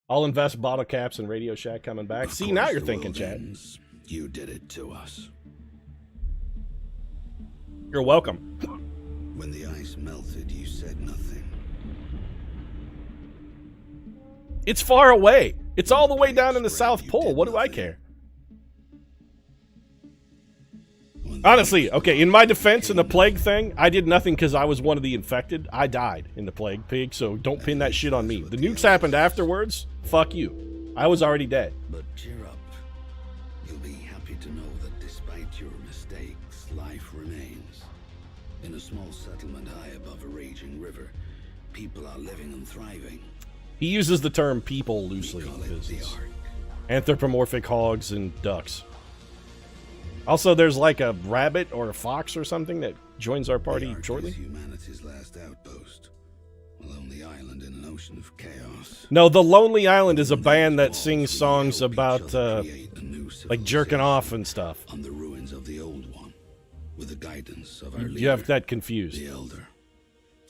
I'll invest bottle caps and Radio Shack coming back. See, now you're thinking, chat. You did it to us. You're welcome. When the ice melted, you said nothing. It's far away. It's all the way down in the South Pole. What do I care? Honestly, okay, in my defense in the plague thing, I did nothing because I was one of the infected. I died in the plague, pig, so don't pin that shit on me. The nukes happened afterwards. Fuck you. I was already dead. But cheer up. You'll be happy to know that despite your mistakes, life remains. In a small settlement high above a raging river, people are living and thriving. He uses the term people loosely because it's anthropomorphic hogs and ducks. Also, there's like a rabbit or a fox or something that joins our party shortly. Humanity's last outpost. A lonely island in an ocean of chaos. No, the Lonely Island is a band that sings songs about like jerking off and stuff. On the ruins of the old one, with the guidance of our leader, you have that confused. The elder.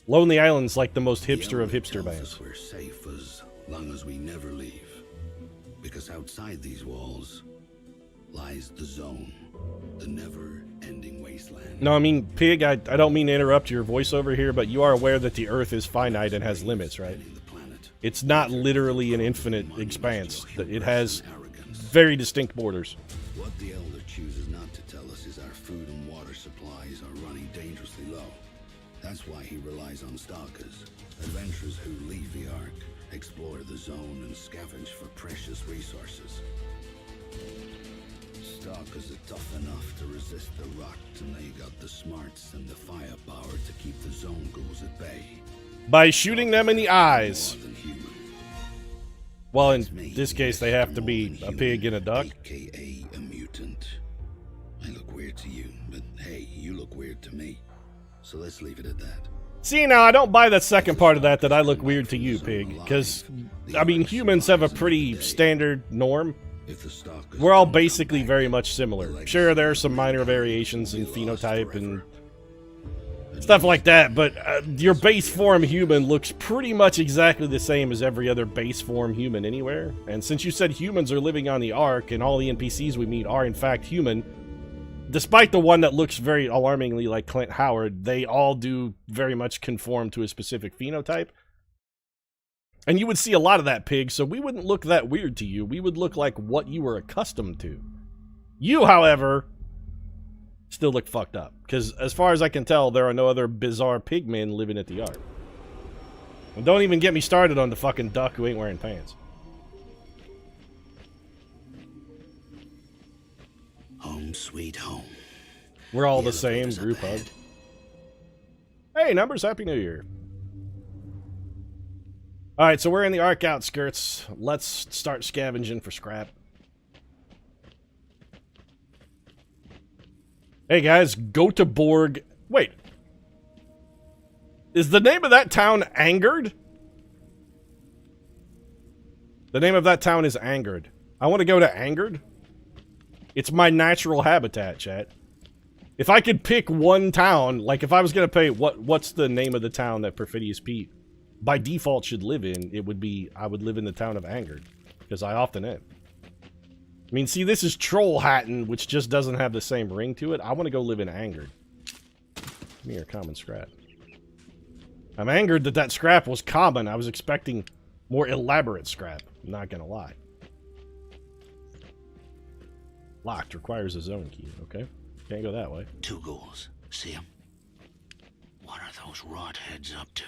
Lonely Island's like the most hipster of hipster bands. We're safe as long as we never leave, because outside these walls lies the zone. The never-ending wasteland. No, I mean, Pig, I don't mean to interrupt your voiceover here, but you are aware that the Earth is finite and has limits, right? It's not literally an infinite expanse. It has very distinct borders. What the Elder chooses not to tell us is our food and water supplies are running dangerously low. That's why he relies on stalkers, adventurers who leave the Ark, explore the zone, and scavenge for precious resources. Stalkers are tough enough to resist the rot, and they got the smarts and the firepower to keep the zone ghouls at bay. By shooting them in the eyes. Well, in this case, they have to be a pig and a duck. AKA a mutant. I look weird to you, but hey, you look weird to me. So let's leave it at that. See, now, I don't buy that second part of that I look weird to you, pig. Because, I mean, humans have a pretty standard norm. We're all basically very much similar. Sure, there are some minor variations in phenotype and stuff like that, but your base form human looks pretty much exactly the same as every other base form human anywhere. And since you said humans are living on the Ark and all the NPCs we meet are in fact human, despite the one that looks very alarmingly like Clint Howard, they all do very much conform to a specific phenotype. And you would see a lot of that, pig, so we wouldn't look that weird to you. We would look like what you were accustomed to. You, however, still look fucked up. Because as far as I can tell, there are no other bizarre pigmen living at the Ark. And don't even get me started on the fucking duck who ain't wearing pants. Home sweet home. We're all the same, group hug. Hey, Numbers, Happy New Year. Alright, so we're in the Ark outskirts. Let's start scavenging for scrap. Hey guys, Göteborg. Wait. Is the name of that town Angered? The name of that town is Angered. I want to go to Angered. It's my natural habitat, chat. If I could pick one town, like if I was going to pay, what's the name of the town that Perfidious Pete by default should live in, it would be, I would live in the town of Angered, because I often am. I mean, see, this is Trollhättan, which just doesn't have the same ring to it. I want to go live in Angered. Give me your common scrap. I'm angered that that scrap was common. I was expecting more elaborate scrap. I'm not going to lie. Locked. Requires a zone key. Okay. Can't go that way. 2 ghouls. See them? What are those rot heads up to?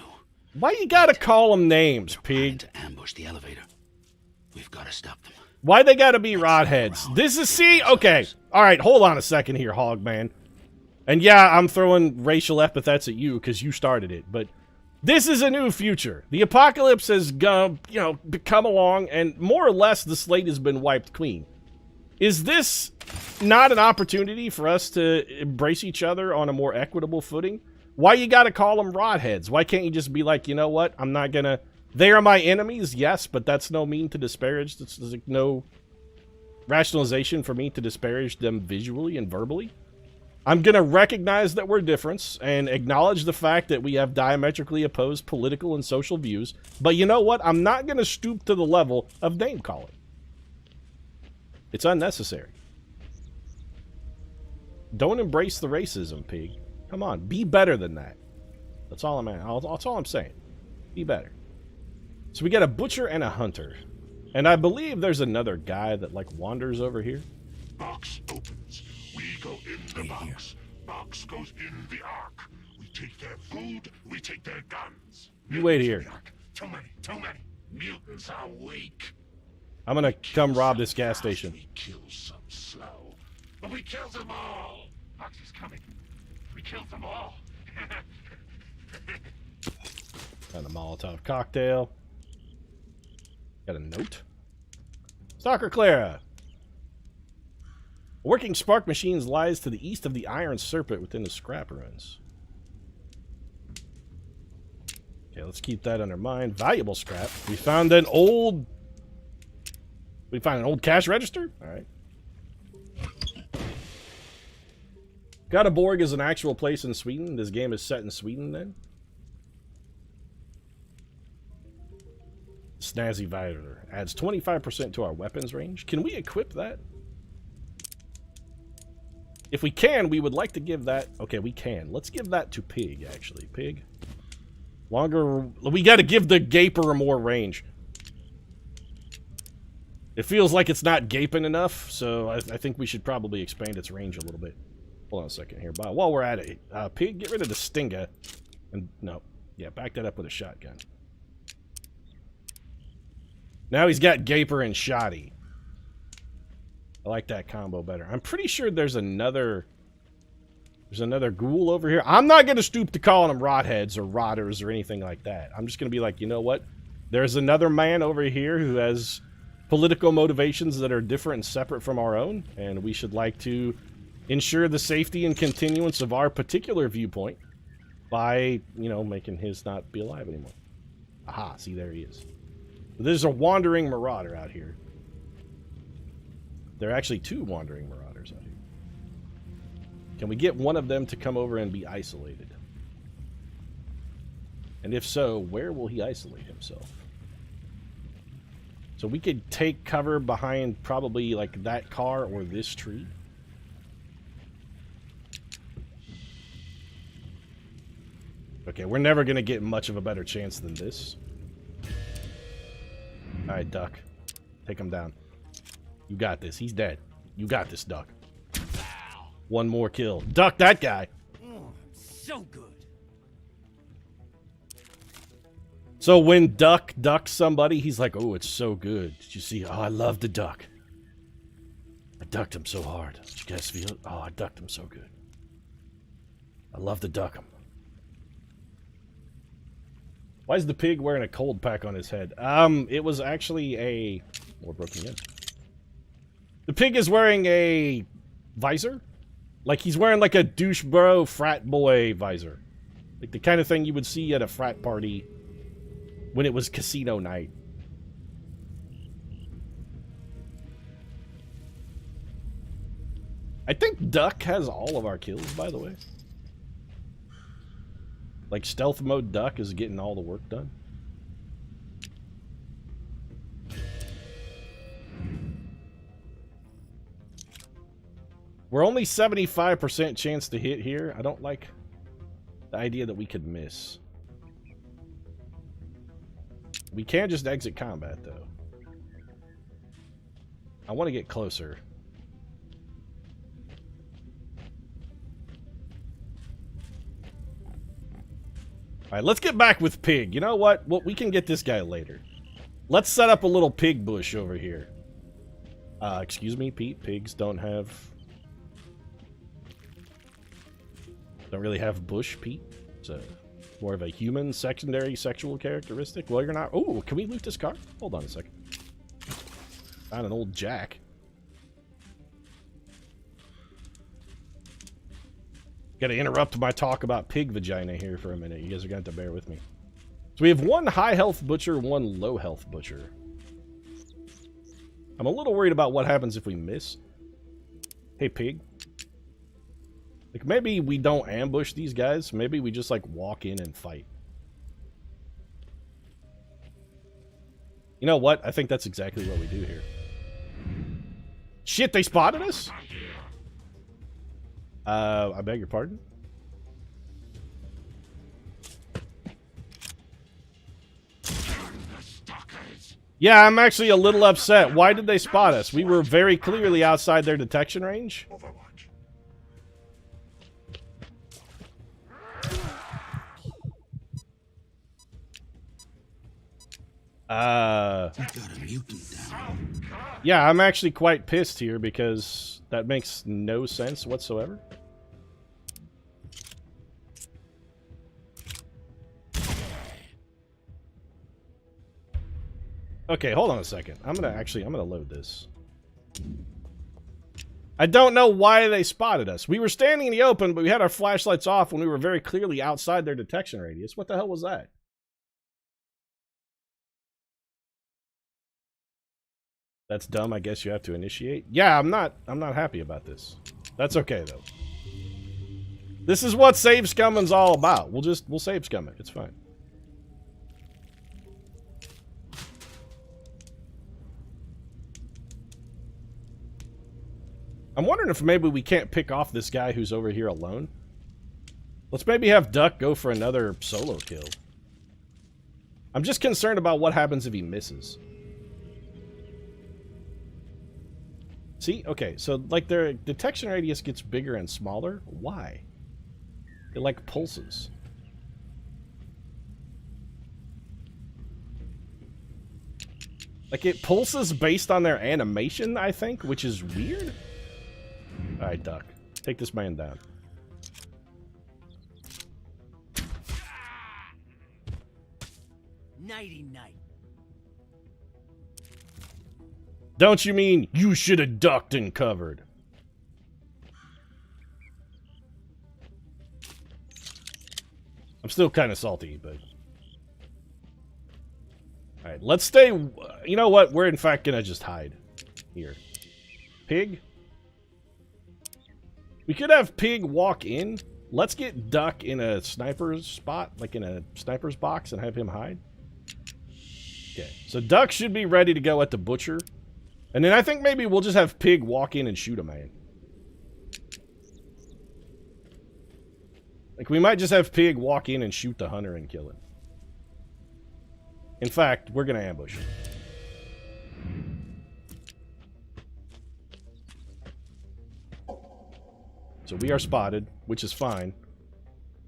Why you gotta call them names, pig? To ambush the elevator. We've got to stop them. Why they gotta be rod heads? This is, see, okay. Alright, hold on a second here, hog man. And yeah, I'm throwing racial epithets at you because you started it, but this is a new future. The apocalypse has come along, and more or less the slate has been wiped clean. Is this not an opportunity for us to embrace each other on a more equitable footing? Why you gotta call them rodheads? Why can't you just be like, you know what? I'm not gonna... They are my enemies, yes, but that's no mean to disparage. That's like no rationalization for me to disparage them visually and verbally. I'm going to recognize that we're different and acknowledge the fact that we have diametrically opposed political and social views. But you know what? I'm not going to stoop to the level of name calling. It's unnecessary. Don't embrace the racism, pig. Come on, be better than that. That's all that's all I'm saying. Be better. So we got a butcher and a hunter. And I believe there's another guy that, like, wanders over here. Box opens. We go in the box. Box goes in the ark. We take their food. We take their guns. You wait here. Too many. Too many. Mutants are weak. I'm gonna come rob this gas station. We kill some slow, but we kill them all. Box is coming. We kill them all. And a Molotov cocktail. Got a note. Stalker Clara. A working spark machine lies to the east of the Iron Serpent within the scrap ruins. Okay, let's keep that under mind. Valuable scrap. We found an old... We found an old cash register? Alright. Göteborg is an actual place in Sweden. This game is set in Sweden then. Snazzy visor. Adds 25% to our weapons range. Can we equip that? If we can, we would like to give that... Okay, we can. Let's give that to Pig, actually. Pig. Longer... We gotta give the Gaper more range. It feels like it's not gaping enough, so I think we should probably expand its range a little bit. Hold on a second here. But while we're at it, Pig, get rid of the Stinga. And, no. Yeah, back that up with a shotgun. Now he's got Gaper and Shoddy. I like that combo better. I'm pretty sure there's another ghoul over here. I'm not going to stoop to calling them rotheads or rotters or anything like that. I'm just going to be like, you know what? There's another man over here who has political motivations that are different and separate from our own, and we should like to ensure the safety and continuance of our particular viewpoint by, you know, making his not be alive anymore. Aha, see, there he is. There's a wandering marauder out here. There are actually two wandering marauders out here. Can we get one of them to come over and be isolated? And if so, where will he isolate himself? So we could take cover behind probably like that car or this tree. Okay, we're never going to get much of a better chance than this. Alright, Duck. Take him down. You got this. He's dead. You got this, Duck. One more kill. Duck that guy. So good. So when Duck ducks somebody, he's like, oh, it's so good. Did you see? Oh, I love the duck. I ducked him so hard. Did you guys feel it? Oh, I ducked him so good. I love to duck him. Why is the pig wearing a cold pack on his head? It was actually a... More broken in. The pig is wearing a visor. Like, he's wearing like a douche bro frat boy visor. Like the kind of thing you would see at a frat party when it was casino night. I think Duck has all of our kills, by the way. Like, stealth mode Duck is getting all the work done. We're only 75% chance to hit here. I don't like the idea that we could miss. We can just exit combat, though. I want to get closer. Alright, let's get back with Pig. You know what? Well, we can get this guy later. Let's set up a little pig bush over here. Excuse me, Pete. Pigs don't really have bush, Pete. It's more of a human secondary sexual characteristic. Well, you're not... Oh, can we loot this car? Hold on a second. Found an old jack. Gotta interrupt my talk about pig vagina here for a minute. You guys are going to have to bear with me. So we have one high health butcher, one low health butcher. I'm a little worried about what happens if we miss. Hey, pig. Like, maybe we don't ambush these guys. Maybe we just, like, walk in and fight. You know what? I think that's exactly what we do here. Shit, they spotted us? I beg your pardon? Yeah, I'm actually a little upset. Why did they spot us? We were very clearly outside their detection range. Yeah, I'm actually quite pissed here because that makes no sense whatsoever. Okay, hold on a second. I'm gonna load this. I don't know why they spotted us. We were standing in the open, but we had our flashlights off when we were very clearly outside their detection radius. What the hell was that? That's dumb. I guess you have to initiate. Yeah, I'm not happy about this. That's okay though. This is what save scumming's all about. We'll save scum it. It's fine. I'm wondering if maybe we can't pick off this guy who's over here alone. Let's maybe have Duck go for another solo kill. I'm just concerned about what happens if he misses. See? Okay, so, like, their detection radius gets bigger and smaller. Why? It, like, pulses. Like, it pulses based on their animation, I think, which is weird. Alright, Duck. Take this man down. Nighty-night. Don't you mean you should have ducked and covered? I'm still kind of salty, but... Alright, let's stay... You know what? We're in fact gonna just hide. Here. Pig? We could have Pig walk in. Let's get Duck in a sniper's spot, like in a sniper's box, and have him hide. Okay, so Duck should be ready to go at the butcher. And then I think maybe we'll just have Pig walk in and shoot a man. Like, we might just have Pig walk in and shoot the hunter and kill him. In fact, we're gonna ambush him. So we are spotted, which is fine.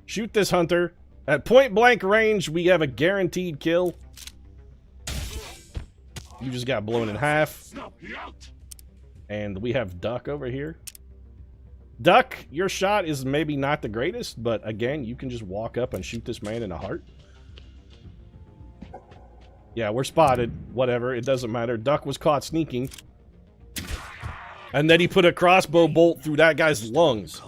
Shoot this hunter. At point blank range, we have a guaranteed kill. You just got blown in half. And we have Duck over here. Duck, your shot is maybe not the greatest, but again, you can just walk up and shoot this man in the heart. Yeah, we're spotted. Whatever, it doesn't matter. Duck was caught sneaking. And then he put a crossbow bolt through that guy's lungs.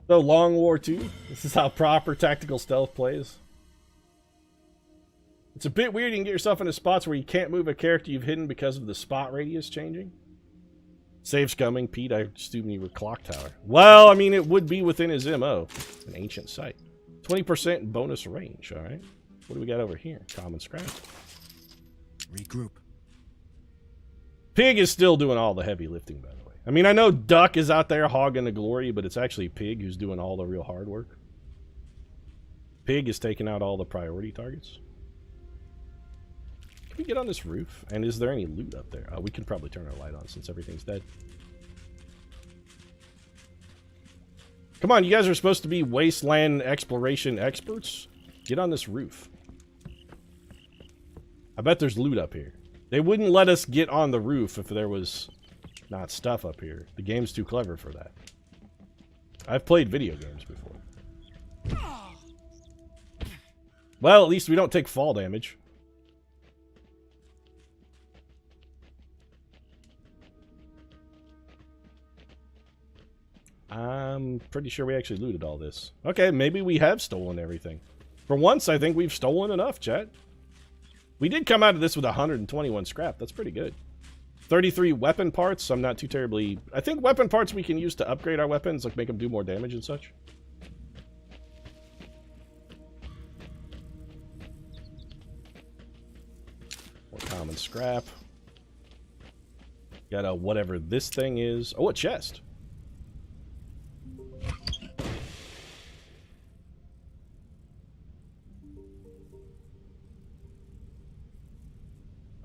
So, Long War 2. This is how proper tactical stealth plays. It's a bit weird you can get yourself into spots where you can't move a character you've hidden because of the spot radius changing. Save scumming. Pete, I assume you were Clock Tower. Well, I mean, it would be within his MO. An ancient site. 20% bonus range, alright. What do we got over here? Common scrap. Regroup. Pig is still doing all the heavy lifting, by the way. I mean, I know Duck is out there hogging the glory, but it's actually Pig who's doing all the real hard work. Pig is taking out all the priority targets. Can we get on this roof? And is there any loot up there? We can probably turn our light on since everything's dead. Come on, you guys are supposed to be wasteland exploration experts. Get on this roof. I bet there's loot up here. They wouldn't let us get on the roof if there was not stuff up here. The game's too clever for that. I've played video games before. Well, at least we don't take fall damage. I'm pretty sure we actually looted all this. Okay, maybe we have stolen everything. For once, I think we've stolen enough, chat. We did come out of this with 121 scrap. That's pretty good. 33 weapon parts. I'm not too terribly... I think weapon parts we can use to upgrade our weapons, like make them do more damage and such. More common scrap. Got a whatever this thing is. Oh, a chest.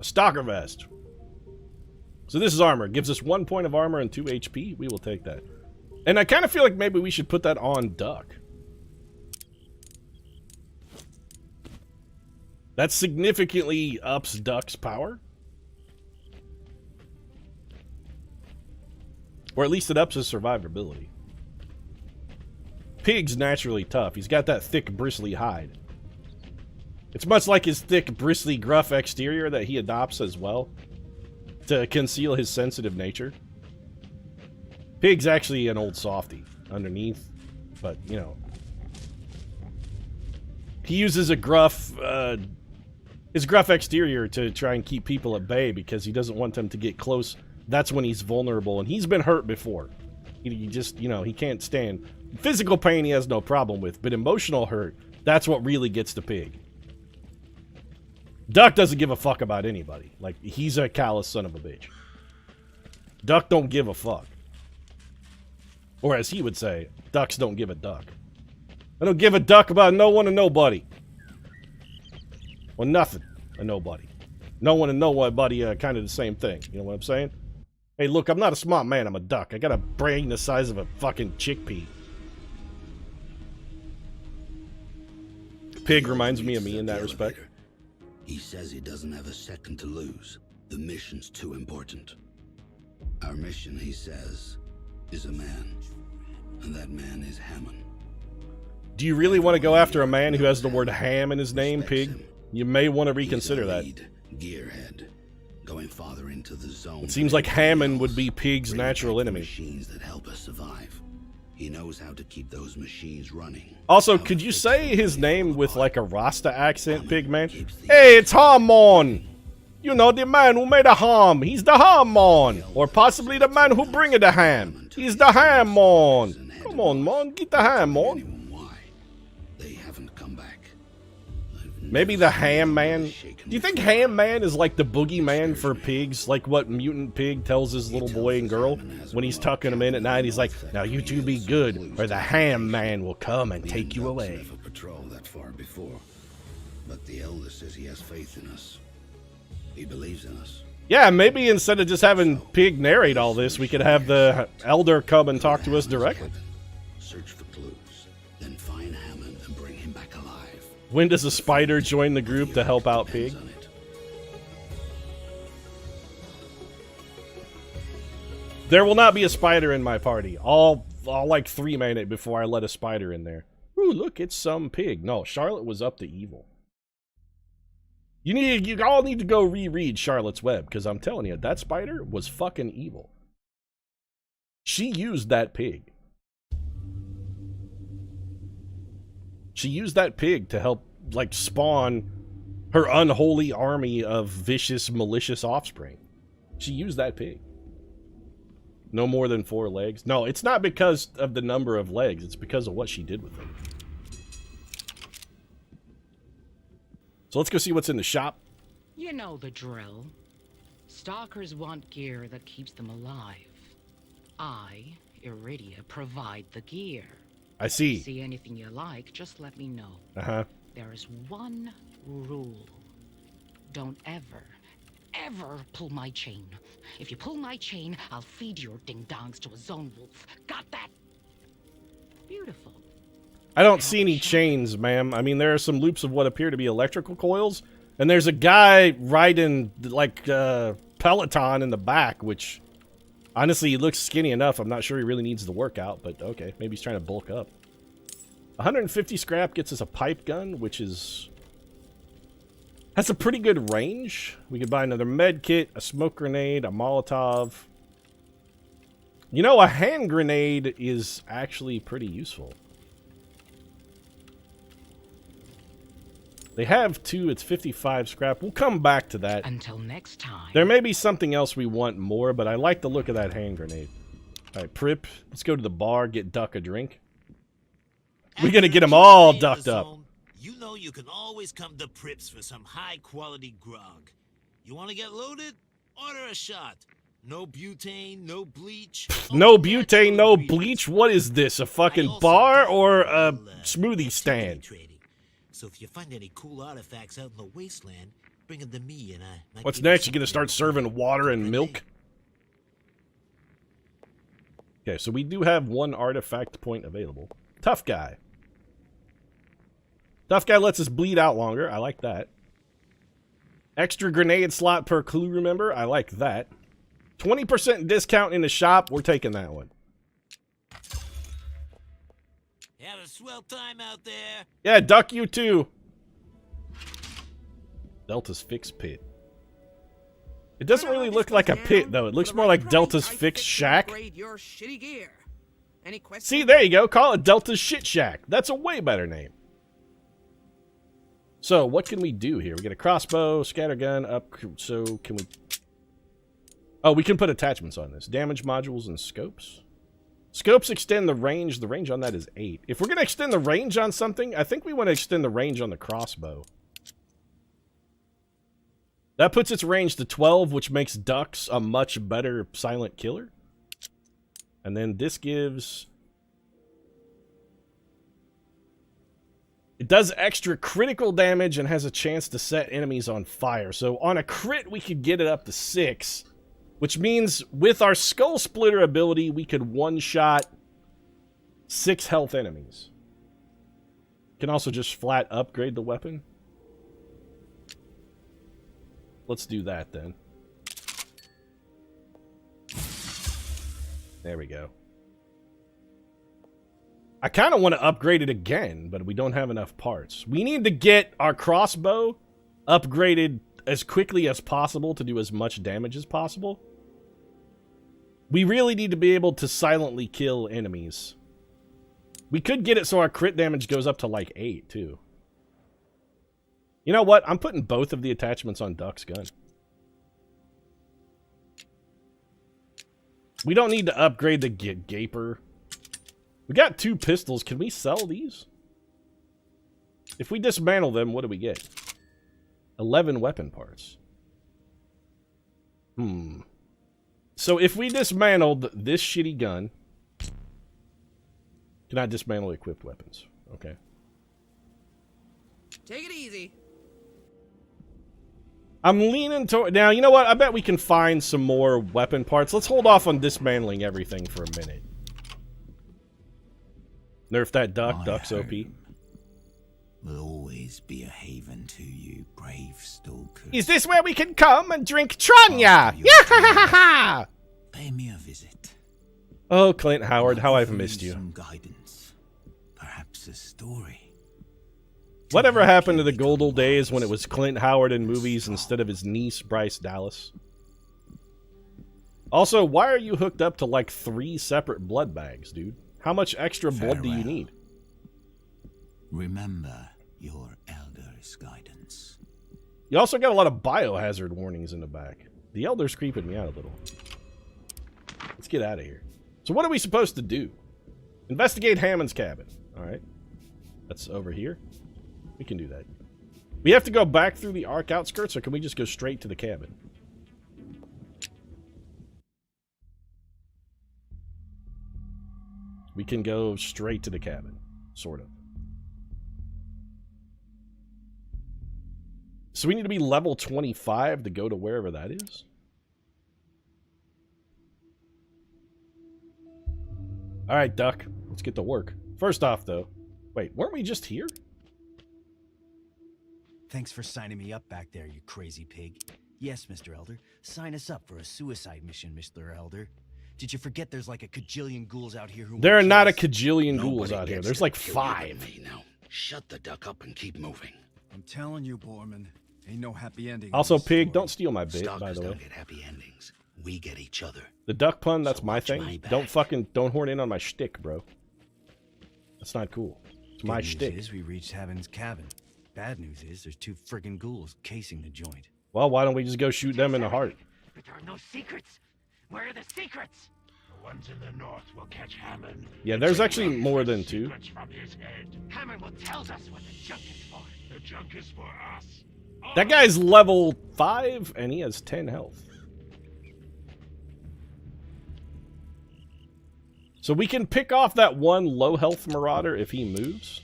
A stalker vest. So this is armor. It gives us 1 point of armor and 2 HP. We will take that. And I kind of feel like maybe we should put that on Duck. That significantly ups Duck's power. Or at least it ups his survivability. Pig's naturally tough. He's got that thick, bristly hide. It's much like his thick, bristly, gruff exterior that he adopts as well, to conceal his sensitive nature. Pig's actually an old softy underneath, but, you know. He uses a gruff, his gruff exterior to try and keep people at bay because he doesn't want them to get close. That's when he's vulnerable, and he's been hurt before. He just, you know, he can't stand. Physical pain he has no problem with, but emotional hurt, that's what really gets the Pig. Duck doesn't give a fuck about anybody. Like, he's a callous son of a bitch. Duck don't give a fuck. Or as he would say, ducks don't give a duck. I don't give a duck about no one and nobody. Well, nothing and nobody. No one and nobody are kind of the same thing. You know what I'm saying? Hey, look, I'm not a smart man. I'm a duck. I got a brain the size of a fucking chickpea. Pig reminds me of me in that respect. He says he doesn't have a second to lose. The mission's too important. Our mission, he says, is a man. And that man is Hammond. Do you really want to go after a man who has the word ham in his name, Pig? You may want to reconsider that. Gearhead, going farther into the zone. It seems like Hammond would be Pig's natural enemy. Machines that help us survive. He knows how to keep those machines running. Also, could you say his name with like a Rasta accent, Pig man? Hey, it's Hammond! You know, the man who made a ham. He's the Hammond! Or possibly the man who bring the ham. He's the Hammond! Come on, man, get the ham on. They haven't come back. Maybe the Ham Man? Do you think Ham Man is like the boogeyman for pigs? Like what Mutant Pig tells his little boy and girl when he's tucking them in at night? He's like, now you two be good, or the Ham Man will come and take you away. Never patrolled that far before, but the elder says he has faith in us. He believes in us. Yeah, maybe instead of just having Pig narrate all this, we could have the elder come and talk to us directly. Search for clues, then find Hammond and bring him back alive. When does a spider join the group to help out Pig? There will not be a spider in my party. I'll like 3-man it before I let a spider in there. Ooh, look, it's some pig. No, Charlotte was up to evil. You all need to go reread Charlotte's Web, because I'm telling you, that spider was fucking evil. She used that pig. She used that pig to help, like, spawn her unholy army of vicious, malicious offspring. She used that pig. No more than 4 legs. No, it's not because of the number of legs. It's because of what she did with them. So let's go see what's in the shop. You know the drill. Stalkers want gear that keeps them alive. I, Iridia, provide the gear. I see. See anything you like, just let me know. Uh-huh. There is one rule. Don't ever pull my chain. If you pull my chain, I'll feed your ding-dongs to a zone wolf. Got that? Beautiful. I don't see any chains, ma'am. I mean, there are some loops of what appear to be electrical coils, and there's a guy riding, like, Peloton in the back, which, honestly, he looks skinny enough. I'm not sure he really needs the workout, but okay, maybe he's trying to bulk up. 150 scrap gets us a pipe gun, which is... has a pretty good range. We could buy another med kit, a smoke grenade, a Molotov. You know, a hand grenade is actually pretty useful. They have 2, it's 55 scrap. We'll come back to that. Until next time. There may be something else we want more, but I like the look of that hand grenade. Alright, Prip, let's go to the bar, get Duck a drink. We're gonna get them all ducked up. You know you can always come to Prips for some high-quality grog. You want to get loaded? Order a shot. No butane, no bleach. No butane, no bleach? What is this, a fucking bar or a smoothie stand? So if you find any cool artifacts out in the wasteland, bring them to me and I... What's next? You gonna start serving water and milk? Okay, so we do have 1 artifact point available. Tough guy. Tough guy lets us bleed out longer. I like that. Extra grenade slot per crew member. I like that. 20% discount in the shop. We're taking that one. Have a swell time out there. Yeah, Duck, you too. Delta's Fix Pit. It doesn't really look like a pit, though. It looks more like Delta's Fix Shack. See, there you go. Call it Delta's Shit Shack. That's a way better name. So, what can we do here? We get a crossbow, scattergun, up. So, can we... Oh, we can put attachments on this. Damage modules and scopes. Scopes extend the range. The range on that is 8. If we're going to extend the range on something, I think we want to extend the range on the crossbow. That puts its range to 12, which makes Ducks a much better silent killer. And then this gives... It does extra critical damage and has a chance to set enemies on fire. So on a crit, we could get it up to 6. Which means with our Skull Splitter ability, we could one-shot 6 health enemies. Can also just flat upgrade the weapon. Let's do that then. There we go. I kind of want to upgrade it again, but we don't have enough parts. We need to get our crossbow upgraded as quickly as possible to do as much damage as possible. We really need to be able to silently kill enemies. We could get it so our crit damage goes up to like 8, too. You know what? I'm putting both of the attachments on Duck's gun. We don't need to upgrade the Gaper. We got 2 pistols. Can we sell these? If we dismantle them, what do we get? 11 weapon parts. So if we dismantled this shitty gun... Can I dismantle equipped weapons? Okay. Take it easy. I'm leaning toward... Now, you know what? I bet we can find some more weapon parts. Let's hold off on dismantling everything for a minute. Nerf that Duck. Duck's OP. Will always be a haven to you, brave stalkers. Is this where we can come and drink Tranya? Yeah! Pay me a visit. Oh, Clint Howard, how I've missed you. Some guidance, perhaps a story. Whatever happened to the good old days when it was Clint Howard in movies instead of his niece, Bryce Dallas? Also, why are you hooked up to like 3 separate blood bags, dude? How much extra blood do you need? Remember your elder's guidance. You also got a lot of biohazard warnings in the back. The elder's creeping me out a little. Let's get out of here. So what are we supposed to do? Investigate Hammond's cabin. Alright. That's over here. We can do that. We have to go back through the Ark outskirts, or can we just go straight to the cabin? We can go straight to the cabin. Sort of. So we need to be level 25 to go to wherever that is? Alright, Duck. Let's get to work. First off, though... Wait, weren't we just here? Thanks for signing me up back there, you crazy pig. Yes, Mr. Elder. Sign us up for a suicide mission, Mr. Elder. Did you forget there's like a cajillion ghouls out here who... There are not a cajillion ghouls out here. There's like 5. Now, shut the duck up and keep moving. I'm telling you, Borman, ain't no happy ending. Also, Pig, don't steal my bit, by the way. Don't get happy endings. We get each other. The duck pun, that's my watch thing. my back. Don't horn in on my shtick, bro. That's not cool. It's my Good news shtick. is we reached Haven's cabin. Bad news is there's 2 friggin' ghouls casing the joint. Well, why don't we just go shoot them in the heart? But there are no secrets. Where are the secrets? The ones in the north will catch Hammond. Yeah, there's and actually take more the than 2. secrets from his head. Hammond will tell us what the junk is for. The junk is for us. That guy's level 5, and he has 10 health. So we can pick off that one low health marauder if he moves.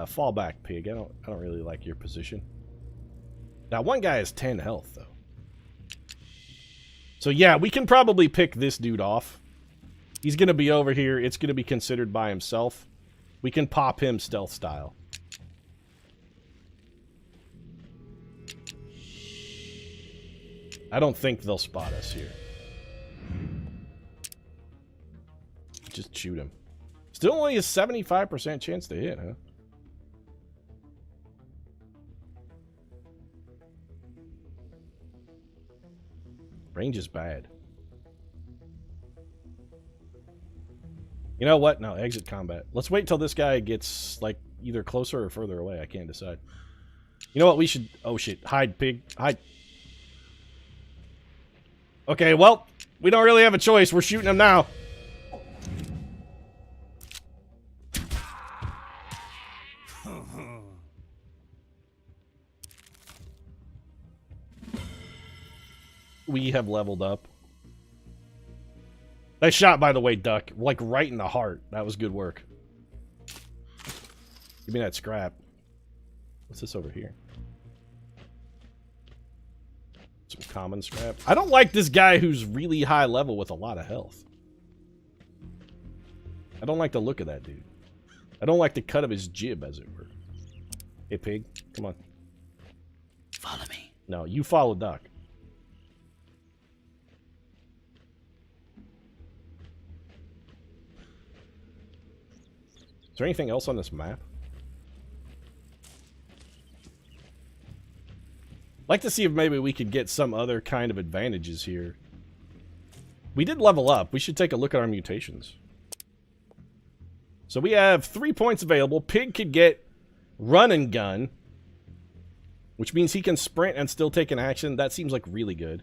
Fall back, pig. I don't really like your position. Now one guy has 10 health though. So yeah, we can probably pick this dude off. He's gonna be over here. It's gonna be considered by himself. We can pop him stealth style. I don't think they'll spot us here. Just shoot him. Still only a 75% chance to hit, huh? Range is bad. You know what? No, exit combat. Let's wait till this guy gets, like, either closer or further away. I can't decide. You know what? We should... Oh, shit. Hide, pig. Hide. Okay, well, we don't really have a choice. We're shooting him now. We have leveled up. Nice shot, by the way, Duck. Like, right in the heart. That was good work. Give me that scrap. What's this over here? Some common scrap. I don't like this guy who's really high level with a lot of health. I don't like the look of that dude. I don't like the cut of his jib, as it were. Hey, pig. Come on. Follow me. No, you follow Duck. Is there anything else on this map? I'd like to see if maybe we could get some other kind of advantages here. We did level up. We should take a look at our mutations. So we have 3 points available. Pig could get run and gun, which means he can sprint and still take an action. That seems like really good.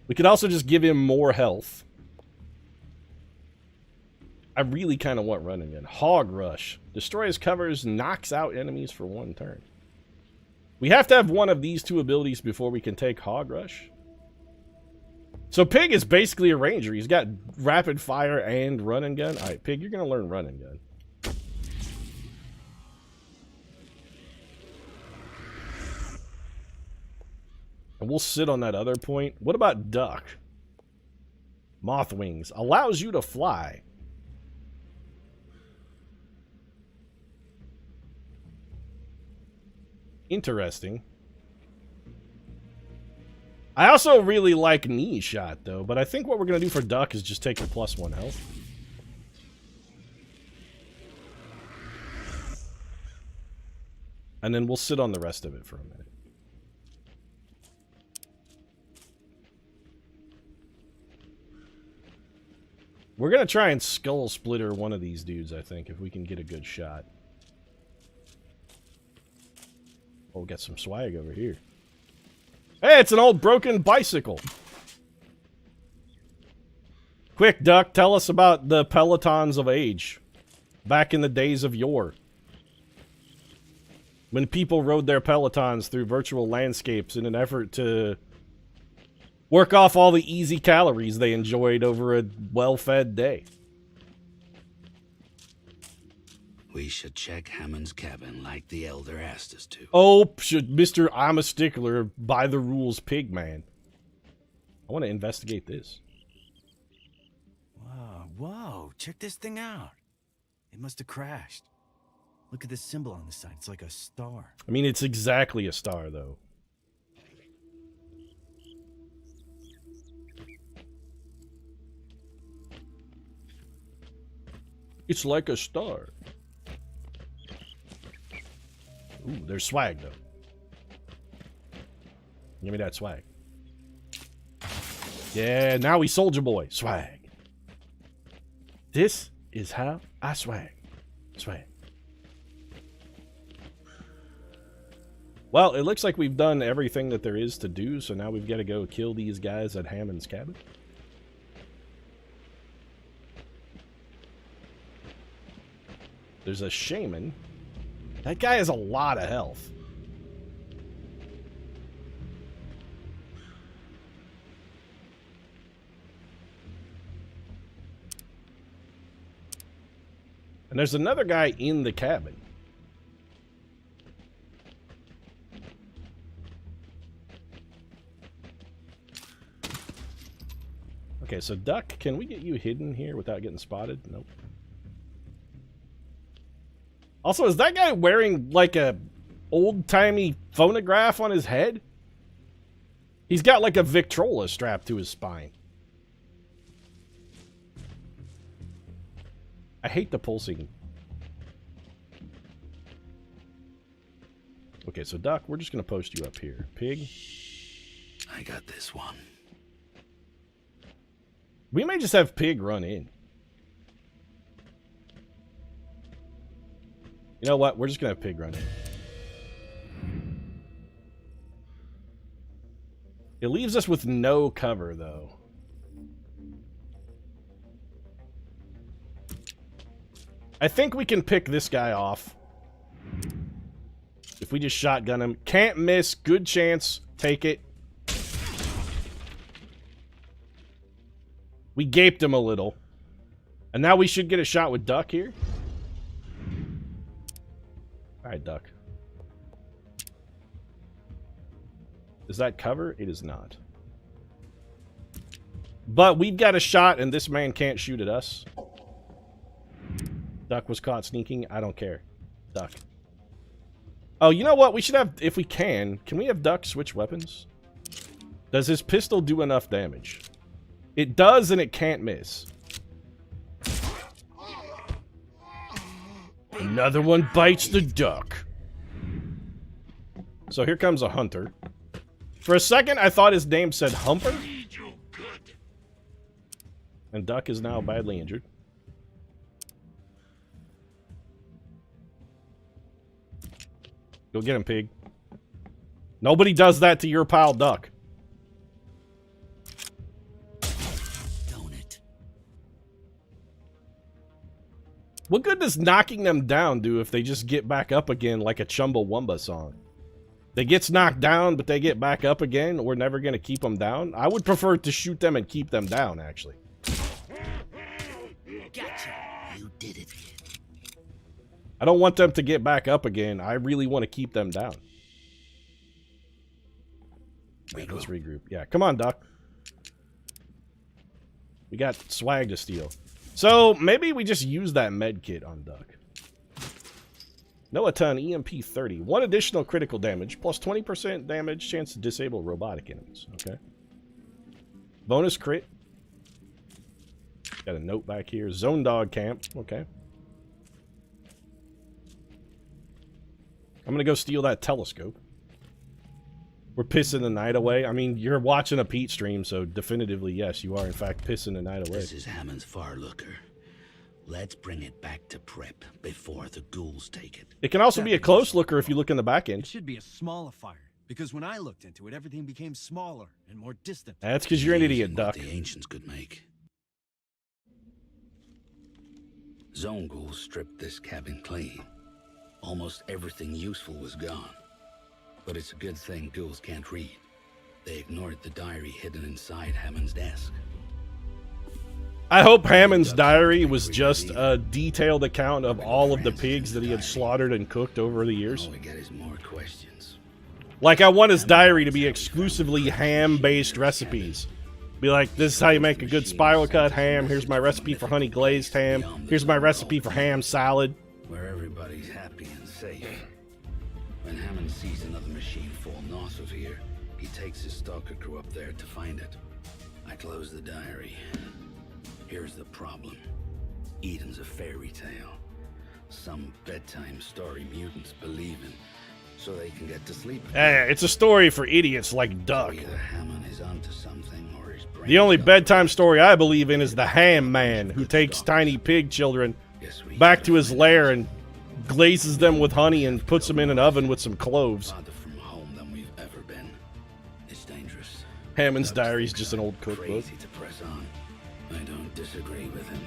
We could also just give him more health. I really kind of want run and gun. Hog rush. Destroys covers, knocks out enemies for 1 turn. We have to have one of these 2 abilities before we can take hog rush. So Pig is basically a ranger. He's got rapid fire and run and gun. Alright, Pig, you're going to learn run and gun. And we'll sit on that other point. What about Duck? Moth wings. Allows you to fly. Interesting. I also really like knee shot, though, but I think what we're going to do for Duck is just take a +1 health. And then we'll sit on the rest of it for a minute. We're going to try and skull splitter one of these dudes, I think, if we can get a good shot. Oh, we'll get some swag over here. Hey, it's an old broken bicycle. Quick, Duck, tell us about the Pelotons of age. Back in the days of yore. When people rode their Pelotons through virtual landscapes in an effort to work off all the easy calories they enjoyed over a well-fed day. We should check Hammond's cabin like the Elder asked us to. Oh, should Mr. I'm a Stickler by the rules pig man. I want to investigate this. Whoa, whoa, check this thing out. It must have crashed. Look at the symbol on the side. It's like a star. I mean, it's exactly a star, though. It's like a star. Ooh, there's swag, though. Give me that swag. Yeah, now we Soldier Boy. Swag. This is how I swag. Swag. Well, it looks like we've done everything that there is to do, so now we've got to go kill these guys at Hammond's cabin. There's a shaman. That guy has a lot of health. And there's another guy in the cabin. Okay, so Duck, can we get you hidden here without getting spotted? Nope. Also, is that guy wearing like a old-timey phonograph on his head? He's got like a Victrola strapped to his spine. I hate the pulsing. Okay, so Duck, we're just going to post you up here. Pig. I got this one. We may just have Pig run in. You know what? We're just going to have Pig run in. It leaves us with no cover, though. I think we can pick this guy off. If we just shotgun him. Can't miss. Good chance. Take it. We gaped him a little. And now we should get a shot with Duck here. Alright, Duck. Is that cover? It is not. But we've got a shot and this man can't shoot at us. Duck was caught sneaking. I don't care. Duck. Oh, you know what? We should have, if we can we have Duck switch weapons? Does his pistol do enough damage? It does, and it can't miss. Another one bites the duck. So here comes a hunter. For a second, I thought his name said Humper. And Duck is now badly injured. Go get him, Pig. Nobody does that to your pal, Duck. Don't it? What good does knocking them down do if they just get back up again like a Chumbawamba song? They gets knocked down, but they get back up again. We're never going to keep them down. I would prefer to shoot them and keep them down, actually. Gotcha. You did it. I don't want them to get back up again. I really want to keep them down. Right, let's regroup. Yeah, come on, Doc. We got swag to steal. So, maybe we just use that med kit on Duck. Noah Ton, EMP 30. 1 additional critical damage, plus 20% damage, chance to disable robotic enemies. Okay. Bonus crit. Got a note back here. Zone Dog Camp. Okay. I'm gonna go steal that telescope. We're pissing the night away. I mean, you're watching a Pete stream, so definitively, yes, you are in fact pissing the night away. This is Hammond's far looker. Let's bring it back to prep before the ghouls take it. It can also be a close looker if you look in the back end. It should be a smaller fire, because when I looked into it, everything became smaller and more distant. That's because you're an idiot, Duck. The ancients could make. Zone ghouls stripped this cabin clean. Almost everything useful was gone. But it's a good thing ghouls can't read. They ignored the diary hidden inside Hammond's desk. I hope Hammond's diary was just a detailed account of all of the pigs that he had slaughtered and cooked over the years. All we get is more questions. Like, I want his diary to be exclusively ham-based recipes. Be like, this is how you make a good spiral cut ham. Here's my recipe for honey glazed ham. Here's my recipe for ham salad. Where everybody's happy and safe. When Hammond sees another machine fall north of here, he takes his stalker crew up there to find it. I close the diary. Here's the problem. Eden's a fairy tale. Some bedtime story mutants believe in, so they can get to sleep. It's a story for idiots like Duck. So either Hammond is onto something, or his brain The only is bedtime story I believe in is the Ham Man, who takes tiny pig children back to his lair and glazes them with honey and puts them in an oven with some cloves. Father from Hammond's Diary is just an old cookbook. Crazy to press on. I don't disagree with him.